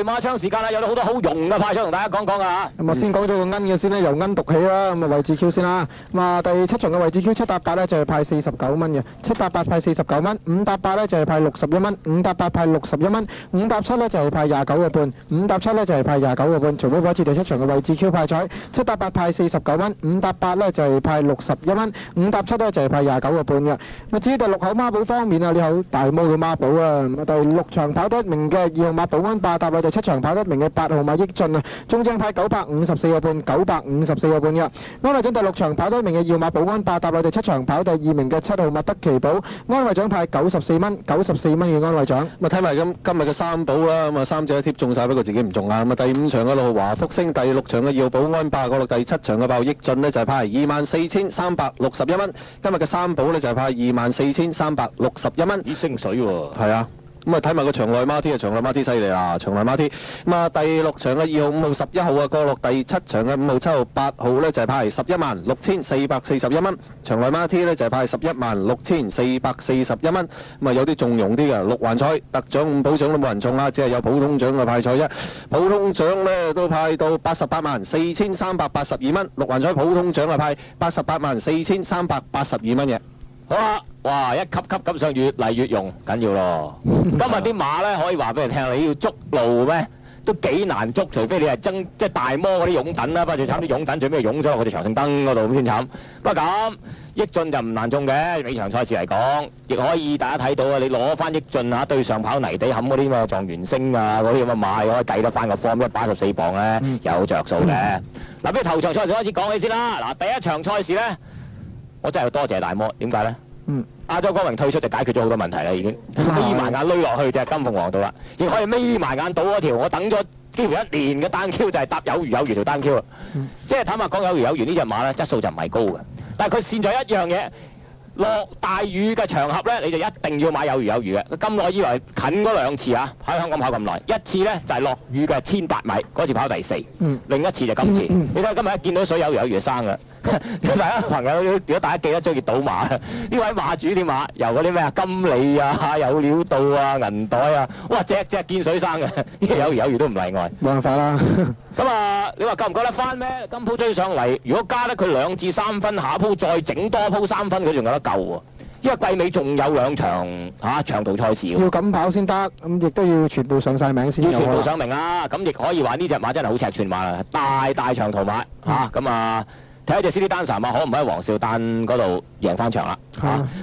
回馬槍時間啦，有好多好用嘅派槍同大家講講啊嚇。咁啊，先講咗個奀嘅先咧，由奀讀起啦。咁啊，位置 Q 先啦。咁啊，第7場嘅位置 Q 7搭8咧就係派49蚊嘅，7搭8派49蚊，5搭8咧就係派61蚊，5搭8派61蚊，5搭7咧就係派29個半，5搭7咧就係派29個半。重複播一次第7場嘅位置 Q 派彩，7搭8派49蚊，5搭8咧就係派61蚊，5搭7咧就係派29個半嘅。咁啊，至於第6口孖寶方面啊，呢口大毛嘅孖寶啊，咁啊第6場跑得一名嘅2號馬保安霸搭落第7場跑得一名嘅8號馬益進啊，中正派954個半，954個半嘅。安慰獎第6場跑得一名嘅2號馬保安霸搭落第7場跑第2名嘅7號馬德奇寶，安慰獎派94蚊，94蚊嘅安慰獎。咁啊睇埋今日嘅三寶啦，咁啊3隻貼中晒，不過自己唔中啊。咁啊第5場嘅6號華福星，第6場嘅2號保安霸過落第7場嘅8號益進呢，就係派24,361蚊。今日嘅三寶呢，就係派24,361蚊。咦，升水喎！係啊。咁啊睇埋個場內馬 T 啊，場內馬 T 犀利啦，場內馬 T。咁啊第6場嘅2號、5號、11號啊，過落第7場嘅5號、7號、8號呢，就係派116441蚊。場內馬 T 呢，就係派116441蚊。咁啊有啲仲容啲嘅6環賽特獎5保獎都冇人中啦，只係有普通獎嘅派彩啫。普通獎呢都派到884382蚊，6環賽普通獎係派884382蚊嘅。好啦，哇！一級級咁上，越嚟越用緊要咯。今日啲馬咧可以話俾你聽，你要捉路咩都幾難捉，除非你係即係大摩嗰啲擁躉啦，不過最慘啲擁躉最尾擁咗落去條長勝燈嗰度咁先慘。不過咁益進就唔難中嘅，尾場賽事嚟講，亦可以大家睇到啊！你攞翻益進啊，對上跑泥地冚嗰啲咩狀元星啊嗰啲咁嘅馬，可以計得翻個 form 114磅咧，有着數嘅。嗱，不如頭場賽事開始講起先啦。嗱，第一場賽事咧。我真係要多謝大摩，點解咧？亞洲光榮退出就解決咗好多問題啦，已經眯埋眼攏落去隻金鳳凰度啦，亦可以眯埋眼賭嗰條我等咗幾乎1年嘅單 Q 就係搭有餘條單 Q 啦。即係坦白講，有餘呢隻馬咧質素就唔係高嘅，但係佢善在一樣嘢，落大雨嘅場合咧，你就一定要買有餘嘅。咁耐以來近嗰2次啊，喺香港跑咁耐，一次咧就係落雨嘅1100米嗰次跑第4，另一次就今次。你睇今日一見到水有餘生嘅。大家朋友，如果大家記得中意賭馬，呢位馬主啲馬由嗰啲咩啊金利啊、有料到啊、銀袋啊，哇隻見水生嘅，呢個有餘都唔例外。冇辦法啦。咁啊，你話夠唔夠得翻咩？今鋪追上嚟，如果加得佢2至3分，下鋪再整多鋪3分，佢仲有得救喎。因為季尾仲有2場長途賽事。要咁跑先得，咁亦都要全部上晒名先。要全部上名啦，咁亦可以話呢隻馬真係好尺寸馬啦，大長途馬咁啊。睇下隻 City Dancer 馬可唔可以喺黃少丹嗰度贏翻場啦？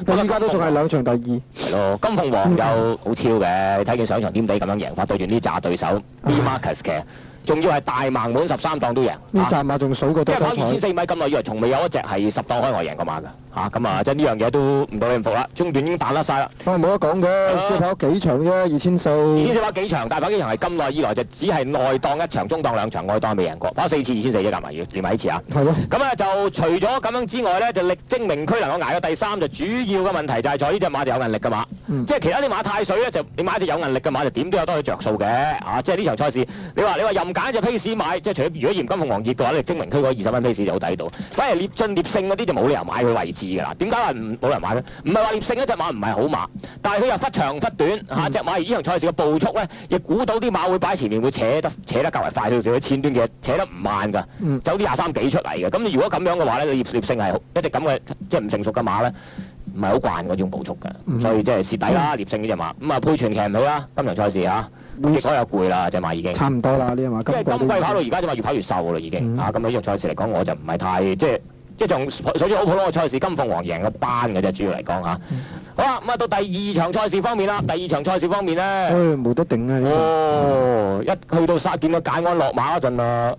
到依家都仲係2場第2。係咯，金鳳凰又好超嘅，睇見上場點地咁樣贏法，對住呢紮對手 B Marcus 嘅，仲要係大盲滿13檔都贏。呢紮馬仲數過多多彩。因為跑2400米咁耐，以來從未有一隻係10檔開外贏過馬㗎。咁啊，即係呢樣嘢都唔到你咁服啦。中段已經彈甩晒啦。冇得講嘅，即係跑幾場啫，2400。2400跑幾場，但係跑幾場係咁耐以來就只係內檔1場、中檔2場，外檔未贏過。跑4次2400啫，夾埋要連埋呢次啊。係咯。咁啊，就除咗咁樣之外咧，就力精明區能夠捱到第3，就主要嘅問題就係在呢隻馬就有韌力嘅馬。即係其他啲馬太水咧，就你買隻有韌力嘅馬就點都有得去着數嘅。即係呢場賽事，你話任揀隻 pace 買，即係除咗如果嫌金鳳凰熱嘅話，力精明區嗰20蚊 pace 就好抵到。反而獵進獵勝嗰啲就冇理由買佢位置㗎啦。點解話冇人買咧？唔係話獵勝一隻馬唔係好馬，但係佢又忽長忽短隻馬而呢場賽事嘅步速咧，亦估到啲馬會擺前面會扯得較為快少少，前段嘅扯得唔慢㗎，走啲23幾出嚟嘅。咁你如果咁樣嘅話咧，你獵勝係一隻咁嘅即係唔成熟嘅馬咧，唔係好慣嗰種步速㗎，所以即係蝕底啦。獵勝呢隻馬咁啊，配全騎唔起啦。今場賽事結果又攰啦，隻馬已經差唔多啦呢隻馬。因為今季跑到而家隻馬越跑越瘦啦已經咁呢場賽事嚟講，我就唔係太即係。一場水準好普通嘅賽事，金鳳凰贏個班嘅啫，主要嚟講好啦，咁啊到第2場賽事方面啦，第2場賽事方面咧，冇得頂啊！一去到見到簡安落馬嗰陣啊，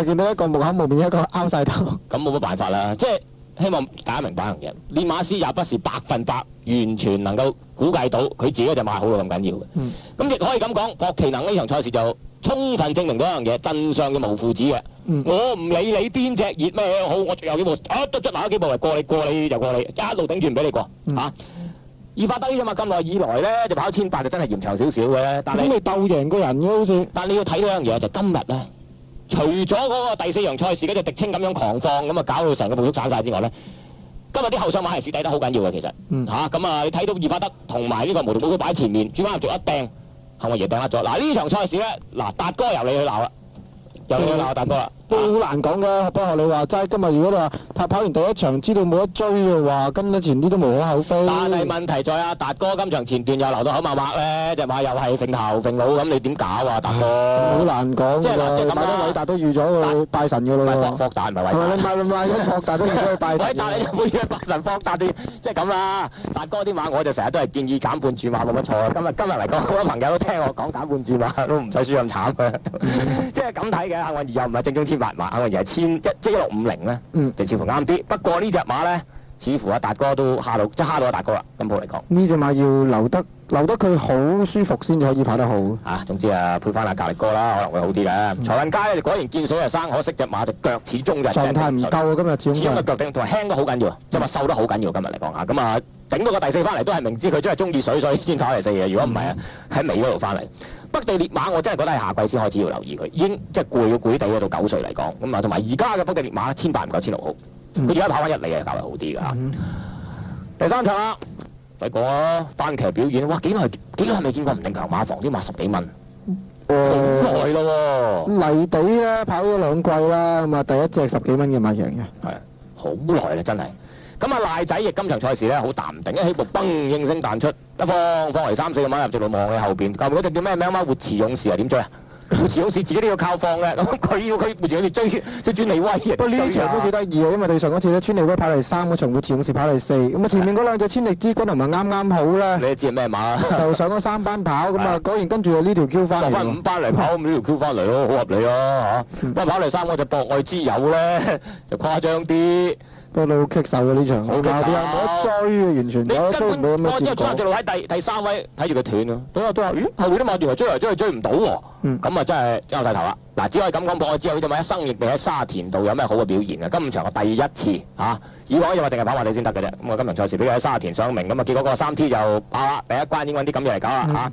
見到一個木口無面，一個拗晒頭，咁冇乜辦法啦，即係希望大家明白一樣嘢，練馬師也不是100%完全能夠估計到佢自己嗰隻馬好到咁緊要嘅，咁亦可以咁講，郭其能呢場賽事就充分證明到一樣嘢，真相嘅無父子嘅。我唔理你邊隻熱咩好，我最後幾步都捽埋幾步嚟過你就過你，一路頂住唔俾你過二發得呢隻馬咁耐以來咧，就跑1800就真係延長少少嘅，但係咁你鬥贏個人嘅好似。但你要睇到一樣嘢就今日咧，除咗嗰個第4場賽事嗰隻迪青咁樣狂放咁搞到成個步速散晒之外咧，今日啲後上馬係蝕底得好緊要嘅其實咁你睇到二發得同埋呢個無圖寶都擺喺前面，轉彎入做一掟。幸運爺掟甩咗。嗱呢場賽事咧，嗱達哥由你去鬧啦，由你去鬧達哥啦。都好難講嘅，不過學你話齋，今日如果你話他跑完第一場，知道冇得追嘅話，跟得前啲都無可厚非。但係問題在阿達哥今場前段又留到口擘擘咧，隻馬又係揈頭揈腦，咁你點搞啊？達哥好難講即係嗱，即係咁買啦咗偉達都預咗佢拜神嘅咯喎。霍達唔係偉係咪達。你買咗霍達都預咗佢拜神？偉達你就冇嘢拜神霍達啲，即係咁啦。達哥啲馬我就成日都係建議減半注馬冇乜錯。今日嚟講，好多朋友都聽我講減半注馬都唔使輸咁慘嘅，即係咁睇嘅。幸運兒又唔係正宗千八馬，幸運兒係即係1650咧，就似乎啱啲。不過呢隻馬咧，似乎阿達哥都蝦到阿達哥啦。今鋪嚟講，呢隻馬要留得佢好舒服先至可以跑得好。總之配翻阿格力哥啦，可能會好啲嘅。財運街你果然見水就生，可惜隻馬隻腳始終就狀態唔夠啊！今日始終個腳頂同埋輕都好緊要，即係話瘦得好緊要。今日嚟講嚇，咁啊頂到個第四翻嚟都係明知佢真係中意水，所以先跑第四嘅。如果唔係啊，喺尾嗰度翻嚟。北地烈馬我真係覺得係夏季先開始要留意佢，已經即係攰地到9歲嚟講，咁啊同埋而家嘅北地烈馬1800唔夠1600好，佢而家跑翻1里啊，較為好啲㗎嚇。第三場啦，唔使講啦，單騎表演，哇幾耐未見過唔定強馬房啲馬10幾蚊，好耐咯喎。泥地咧跑咗2季啦，咁啊第一隻10幾蚊嘅馬贏嘅，係好耐啦真係。咁啊賴仔亦今場賽事咧好淡定，一起步嘣應聲彈出，一放嚟3、4個馬入直路望喺後邊，後邊嗰隻叫咩名啊？活慈勇士啊點追啊？活慈勇士自己都要靠放嘅，咁佢活慈勇士追專利威啊！不過呢場都幾得意啊，因為對上嗰次咧，專利威跑第3，嗰場活慈勇士跑第4，咁啊前面嗰兩隻千力之君同埋啱好咧，你都知係咩馬啦？就上咗3班跑，咁啊果然跟住就呢條 Q 翻嚟，落翻5班嚟跑，咁呢條 Q 翻嚟咯，好合理啊嚇！不過跑第3嗰隻博愛之友咧就誇張啲。都好棘手嘅呢場，好棘手冇得追嘅，完全你追唔到咁嘅結我之後追直果。路喺第3位，睇住佢斷咯。都話，咦後邊啲馬原來追嚟追去追唔到喎。咁啊真係拗晒頭啦。嗱，只可以咁講，博愛之友呢隻馬一生亦未喺沙田度有咩好嘅表現啊！今場係第一次嚇，以往呢隻馬淨係跑馬地先得嘅啫。咁啊今場賽事俾佢喺沙田上名，咁啊結果嗰個3T 就爆啦，第一關已經揾啲咁嘢嚟搞啦嚇。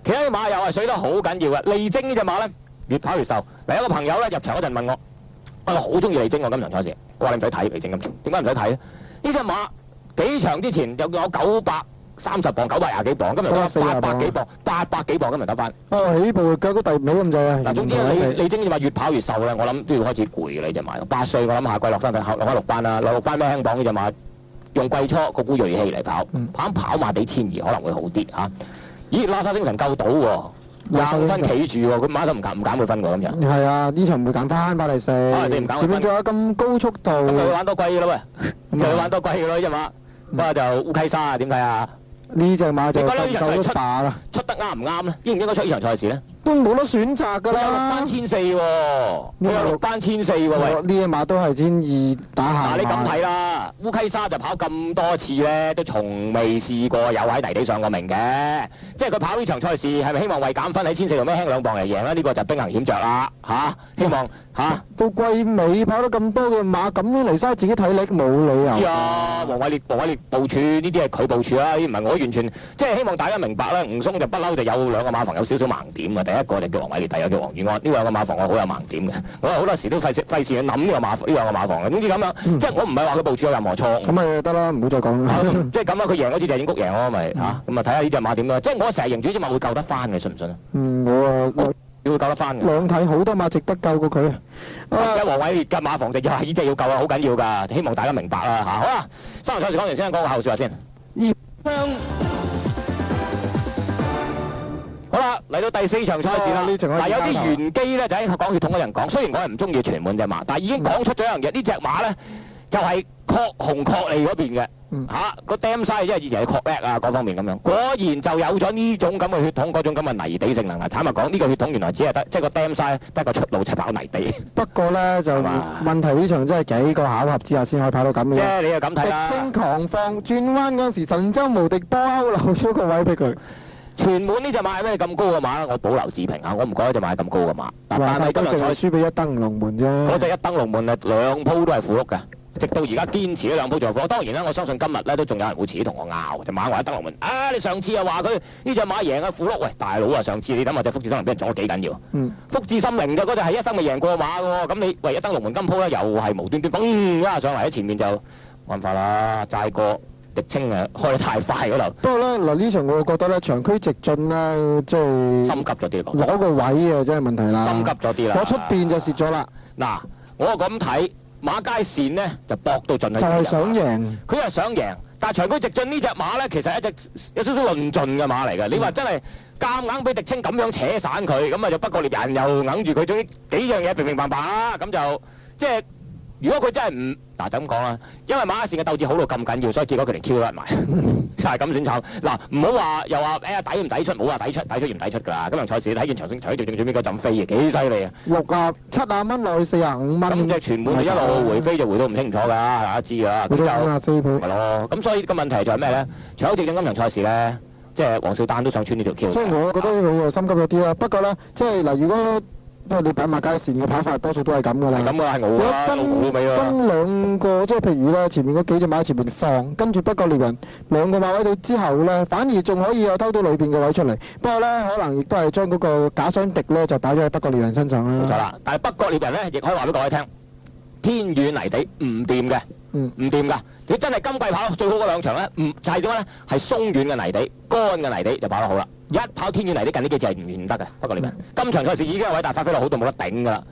其他啲馬又係水得好緊要嘅，利精呢隻馬咧越跑越瘦。嗱，有個朋友咧入場嗰陣問我。我好中意利精喎，今場賽事，我話你唔使睇利精今場，點解唔使睇咧？呢隻馬幾場之前有930磅、920幾磅，今日得800幾磅，800幾磅今日得翻。起步腳都遞唔起咁滯啊！嗱，總之利精呢隻馬越跑越瘦咧，我諗都要開始攰嘅呢隻馬。8歲我諗下季落山落開6班啦，落6班咩輕磅呢隻馬，用季初嗰股鋭氣嚟跑馬地1200可能會好啲嚇。咦，拉沙精神夠到喎！25分企住喎，佢馬都唔減佢分喎咁樣。係啊，呢場唔會減翻跑第4，前面仲有咁高速度。咁佢玩多貴嘅咯喂，佢玩多貴嘅咯呢隻馬。不過就烏溪沙啊，點睇啊？呢隻馬就你覺得呢場夠霸啦，出得啱唔啱咧？應唔應該出呢場賽事咧？都冇得選擇㗎佢有6啦班。1400喎，佢有6班1400喎喂。呢隻馬都係1200打下。嗱你咁睇啦，烏溪沙就跑咁多次咧，都從未試過有喺泥地上過名嘅。即係佢跑呢場賽事係咪希望為減分喺1400度咩輕2磅嚟贏咧？呢個就兵行險著啦嚇。希望嚇。到季尾跑得咁多嘅馬，咁樣嚟嘥自己體力冇理由。知啊，黃偉烈部署呢啲係佢部署啦，呢啲唔係我完全即係希望大家明白啦。吳松就不嬲就有2個馬房有少少盲點嘅，第一個就叫黃偉烈，第二個叫黃宇安。呢2個馬房我好有盲點嘅，我好多時都費事去諗呢兩個馬房嘅。總之咁樣，即係我唔係話佢部署有任何錯誤。咁咪得啦，唔好再講啦。即係咁啊！佢贏嗰次就係應谷贏咯，咪嚇咁啊！睇下呢隻馬點啦。即係我成日贏住呢隻馬會救得翻嘅，信唔信啊？我會救得翻嘅。兩睇好多馬值得救過佢啊！而家黃偉烈嘅馬房就又係呢隻要救啊，好緊要㗎。希望大家明白啦嚇。好啦，3場賽事講完先，講個後説話先。好啦，嚟到第4場賽事啦。嗱，有啲玄機咧，就喺講血統嘅人講。雖然我係唔中意全滿隻馬，但係已經講出咗一樣嘢。呢隻馬咧就係確紅確利嗰邊嘅嚇個 dam size，因為以前係確叻啊，各方面咁樣。果然就有咗呢種咁嘅血統，嗰種咁嘅泥地性能啊！坦白講，呢個血統原來只係得即係個 dam size 得個出路就係跑泥地。不過咧就問題呢場真係幾個巧合之下先可以跑到咁嘅。即係你又咁睇啦。敵精狂放轉彎嗰時，神州無敵波歐留咗個位俾佢。全滿呢隻馬係咩咁高嘅馬？我保留自評嚇，我唔覺得隻馬係咁高嘅馬。但係今日賽輸俾一燈龍門啫。嗰隻一燈龍門啊，2鋪都係符碌嘅，直到而家堅持咗2鋪仲係符碌。當然啦，我相信今日咧都仲有人會遲啲同我拗，隻馬話一燈龍門啊！你上次又話佢呢隻馬贏啊符碌，喂大佬啊！上次你諗下隻福智心靈俾人撞得幾緊要？福智心靈嘅嗰隻係一生未贏過馬嘅喎，咁你喂一燈龍門今鋪咧又係無端端嘣一下上嚟喺前面就冇辦法啦，齋過。迪青開得太快嗰度，不過咧嗱呢場我覺得咧長驅直進咧，即係心急咗啲講。攞個位啊，真係問題啦。心急咗啲啦。攞出邊就蝕咗啦。嗱，我咁睇馬佳善呢，就搏到盡就係想贏。佢係想贏，但係長驅直進呢只馬咧，其實係一隻有少少論盡嘅馬嚟嘅。你話真係夾硬俾迪青咁樣扯散佢，咁啊就不過獵人又揞住佢，總之幾樣嘢平平白白啦，咁就即係如果佢真係唔嗱就咁講啦，因為馬佳善嘅鬥志好到咁緊要，所以結果佢連 Q 都甩埋，就係咁先慘。嗱唔好話又話抵唔抵出，冇話抵出唔抵出㗎啦。今場賽事你睇見長勝長最尾嗰陣飛嘅幾犀利啊！70蚊落去45蚊，咁即係全盤就一路回飛就回到唔清楚㗎，大家知㗎。回到54倍。係咯，咁所以個問題就係咩咧？長驅直進今場賽事咧，即係黃少丹都想穿呢條 Q。所以我覺得佢又心急咗啲啦。不過咧，即係嗱，如果因為你擺馬佳善嘅跑法多數都係咁㗎啦。咁啊，係我啦，老尾啦。跟兩個即係譬如咧，前面嗰幾隻馬喺前面放，跟住不過獵人兩個馬位到之後咧，反而仲可以有偷到裏邊嘅位出嚟。不過咧，可能亦都係將嗰個假想敵咧就擺咗喺北角獵人身上啦。冇錯啦，但係北角獵人咧，亦可以話俾各位聽，天與泥地唔掂嘅，唔掂㗎。你真係今季跑最好嗰兩場咧，就係點咧？係鬆軟嘅泥地、乾嘅泥地就跑得好啦。一跑天與泥地近呢幾隻係唔得嘅，不過獵人今場賽事已經係偉大發揮到好到冇得頂㗎啦。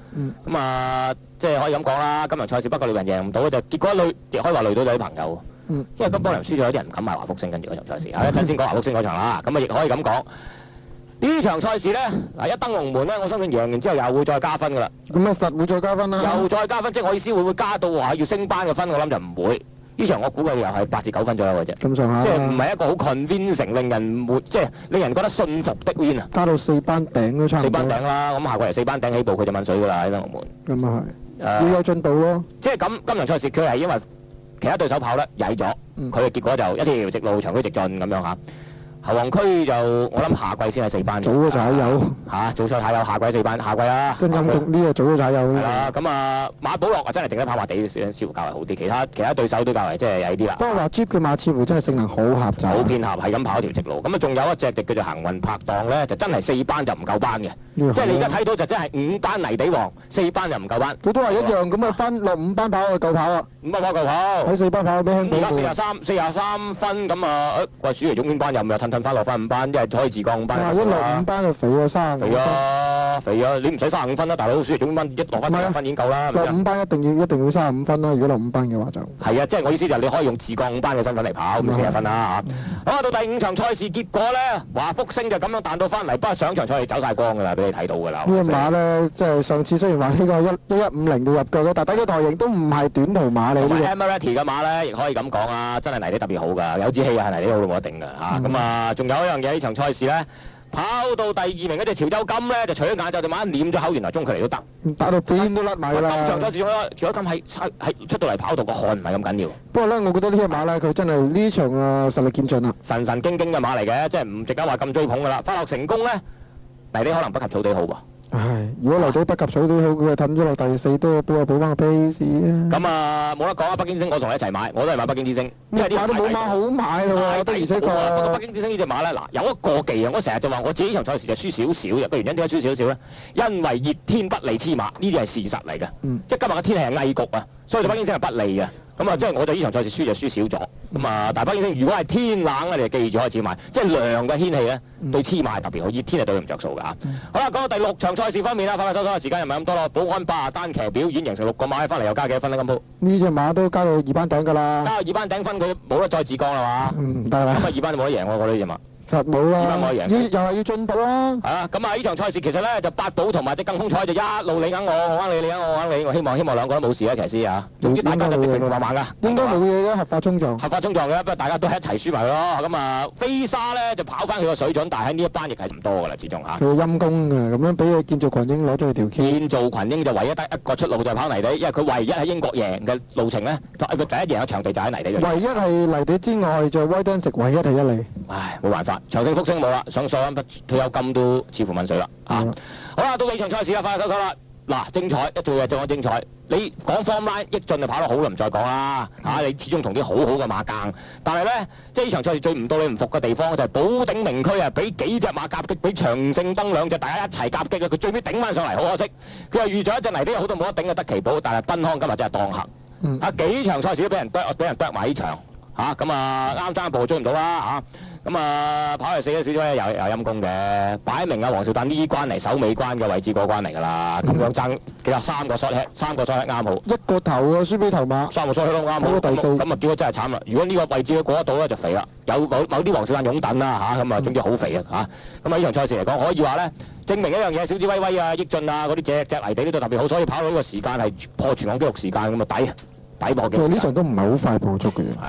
咁啊，即係可以咁講啦。今場賽事不過獵人贏唔到就結果亦可以話累到有啲朋友。因為金邦人輸咗，有啲人唔敢買華福星跟住嗰場賽事。一陣先講華福星嗰場啦。咁啊，亦可以咁講。呢場賽事咧，嗱一登龍門咧，我相信贏完之後又會再加分㗎啦。咁啊，實會再加分啦。又再加分，即係我意思會唔會加到話要升班嘅分？我諗就唔會。呢場我估計又係8至9分左右嘅啫。咁上下。即係唔係一個好 convincing 令人覺得信服的 win 啊。加到4班頂都差唔多。4班頂啦，咁下個嚟4班頂起步佢就問水㗎啦喺登龍門。咁啊係。要有進步咯。即係咁，今場賽事佢係因為其他對手跑得曳咗，佢嘅結果就一條直路長驅直進咁樣嚇。侯王區就我諗下季先係4班。早嗰踩油嚇，早賽踩油，下季4班，下季啦。真陰功呢個早嗰踩油。係啦，咁啊馬保樂啊真係定得跑馬地似乎較為好啲，其他對手都較為即係曳啲啦。不過話 Jeep 嘅馬似乎真係性能好狹窄。好偏狹，係咁跑一條直路。咁啊仲有一隻叫做行運拍檔咧，就真係4班就唔夠班嘅。即係你而家睇到就真係5班泥地王，4班就唔夠班。佢都係一樣咁啊，分落5班跑去夠跑啊。 5班跑夠跑。喺4班跑俾香港。而家43分咁啊！喂，暑期總冠班又唔係褪翻落翻5班，即係可以自降5班。一落5班就肥咗35分。肥啊！你唔使35分啦，大佬暑期總冠班一落翻15分已經夠啦。落5班一定要35分啦，如果落5班嘅話就。係啊，即係我意思就係你可以用自降5班嘅身份嚟跑，咁40分啦嚇。好啊，到第5場賽事結果咧，華福星就咁樣彈到翻嚟，不過上場賽事走曬光㗎啦，俾你睇到㗎啦。呢隻馬咧，即係上次雖然話呢個1150就入腳嘅，但係底個台型都唔係短途馬嚟。同埋 Emirati 嘅馬咧，亦可以咁講啊，真係泥地特別好㗎，有志氣啊，係泥地好到冇得頂㗎嚇。咁啊，仲有一樣嘢，呢場賽事咧。跑到第2名嗰隻潮州金咧，就除咗眼就馬一舐咗口，原來中距離都得，打到邊都甩埋啦。今場賽事潮州金係出到嚟跑道個汗唔係咁緊要。不過咧，我覺得呢隻馬咧，佢真係呢場實力見盡啦。神經嘅馬嚟嘅，即係唔值得話咁追捧㗎啦。快樂成功咧，泥地可能不及草地好喎。唉，如果泥地不及草地好，佢就褪咗落第4，都俾我補翻個 pace 啊。咁啊，冇得講啊！北京之星我同你一齊買，我都係買北京之星，因為啲馬都冇馬好買咯喎，的而且確。不過北京之星呢隻馬咧，嗱有一個技啊，我成日就話我自己呢場賽事就輸少少嘅，個原因點解輸少少咧？因為熱天不利黐馬，呢啲係事實嚟嘅。即係今日嘅天氣係翳焗啊，所以對北京星係不利嘅。咁啊，即係我哋呢場賽事輸就輸少咗。咁啊，但係北京星如果係天冷咧，你就記住開始買。即係涼嘅天氣咧，對黐馬係特別好，熱天係對佢唔着數㗎嚇。好啦，講到第6場賽事方面啦，快收時間又唔係咁多咯。保安巴單騎表演贏成6個馬，翻嚟又加幾多分咧？今鋪呢隻馬都加到2班頂㗎啦。加到2班頂分，佢冇得再自降啦嘛。唔得啦。咁啊，2班就冇得贏喎，我覺得呢隻馬。實冇啦，又係要進步啦。係啊，咁啊呢場賽事其實咧就八寶同埋隻更風彩就一路你揀我揀你，你揀我揀你，我希望兩個都冇事啊，騎師啊，總之大家就平平慢慢㗎。應該冇嘢嘅，合法衝撞。合法衝撞嘅，不過大家都係一齊輸埋咯。咁啊，飛沙咧就跑翻佢個水準，但係喺呢一班亦係唔多㗎啦，始終嚇。佢陰功嘅，咁樣俾佢建造群英攞咗佢條 K。建造群英就唯一得一個出路就係跑泥地，因為佢唯一喺英國贏嘅路程咧，佢第一贏嘅場地就喺泥地度。唯一係泥地之外，就威登食唯一係1厘。唉，冇辦法，長勝福星冇啦，上所有退休金都似乎問水啦嚇。好啦，到呢場賽事啦，快收啦！嗱，精彩一做嘢就講精彩。你講 form line 益進就跑得好啦，唔再講啦嚇。你始終同啲好好嘅馬競，但係咧，即係呢場賽事最唔到你唔服嘅地方就係寶鼎名區啊，俾幾隻馬夾擊，俾長勝登兩隻大家一齊夾擊啊！佢最尾頂翻上嚟，好可惜。佢又預咗一隻泥地好到冇得頂嘅德奇寶，但係賓康今日真係當客。幾場賽事都俾人啄埋呢場。嚇，咁啊啱爭一步追唔到啦嚇。咁啊，跑去4嘅小威又陰功嘅，擺明啊黃少丹呢關嚟守尾關嘅位置過關嚟㗎啦，咁樣爭幾多3個 shot hit 啱好，一個頭啊，輸俾頭馬。 3個 shot hit 都啱好，跑到第四咁啊結果真係慘啦！如果呢個位置佢過得到咧就肥啦，有某啲黃少丹擁躉啦嚇，咁啊總之好肥啊嚇，咁啊呢場賽事嚟講可以話咧證明一樣嘢，小子威威啊、益進啊嗰啲隻泥地呢度特別好，所以跑到呢個時間係破全港紀錄時間咁啊抵破嘅。其實呢場都唔係好快捕捉嘅。好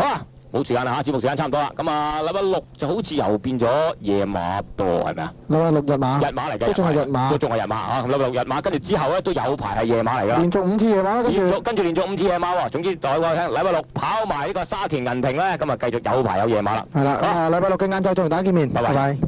啊！冇時間啦嚇，節目時間差唔多啦。咁啊，禮拜6就好似又變咗夜馬噃，係咪啊？禮拜6日馬。日馬嚟嘅，都仲係日馬。都仲係日馬嚇。禮拜6日馬，跟住之後咧都有排係夜馬嚟㗎啦。連續5次夜馬，跟住連續5次夜馬喎。總之代我聽，禮拜6跑埋呢個沙田銀屏咧，咁啊繼續有排有夜馬啦。係啦，禮拜6嘅晏晝再同大家見面。拜拜。